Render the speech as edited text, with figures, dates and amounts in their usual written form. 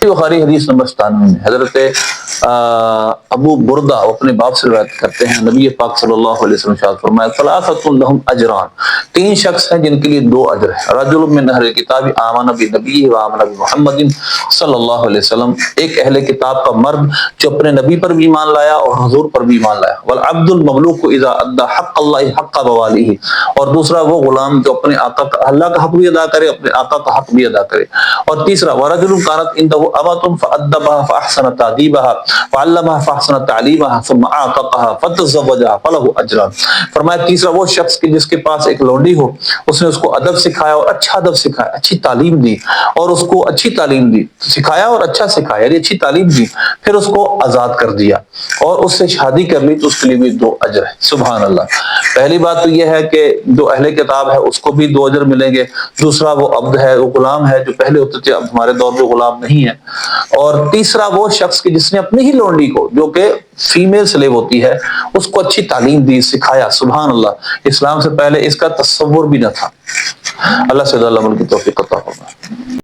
بخاری حدیث نمبر 97 میں حضرت ابو بردہ اپنے باپ سے روایت کرتے ہیں، نبی پاک صلی اللہ علیہ وسلم نے فرمایا ثلاثۃ لهم اجران، 3 شخص ہیں جن کے لیے 2 اجر ہے، رجل من اہل الکتاب آمن بنبی و آمن بمحمد صلی اللہ علیہ وسلم، ایک اہل کتاب کا مرد جو اپنے نبی پر بھی ایمان لایا اور حضور پر بھی ایمان لایا، والعبد المملوک اذا ادى حق اللہ حق بوالیہ، اور دوسرا وہ غلام جو اپنے آقا کا اللہ کا حق بھی ادا کرے، اپنے آقا کا حق بھی ادا کرے، اور تیسرا ورجل كانت عنده امة فأدبها فأحسن تأديبها وعلمها فأحسن تعليمها ثم أعتقها فتزوجها فله أجران، فرمایا تیسرا وہ شخص کہ جس کے پاس ایک لونڈی ہو، اس نے اس کو ادب سکھایا اور اچھا ادب سکھایا، اچھی تعلیم دی، اور اس کو اچھی تعلیم دی، سکھایا اور اچھا سکھایا، یعنی اچھی تعلیم دی، پھر اس کو آزاد کر دیا اور اس سے شادی کر لی، تو اس کے لیے بھی 2 اجر ہے۔ سبحان اللہ۔ پہلی بات تو یہ ہے کہ جو اہل کتاب ہے اس کو بھی 2 اجر ملیں گے، دوسرا وہ عبد ہے، وہ غلام ہے جو پہلے ہوتے تھے، اب ہمارے دور میں غلام نہیں ہے، اور تیسرا وہ شخص کہ جس نے اپنی ہی لونڈی کو جو کہ فیمیل سلیو ہوتی ہے اس کو اچھی تعلیم دی، سکھایا۔ سبحان اللہ، اسلام سے پہلے اس کا تصور بھی نہ تھا۔ اللہ سے اللہ عمل کی توفیق عطا فرمائے۔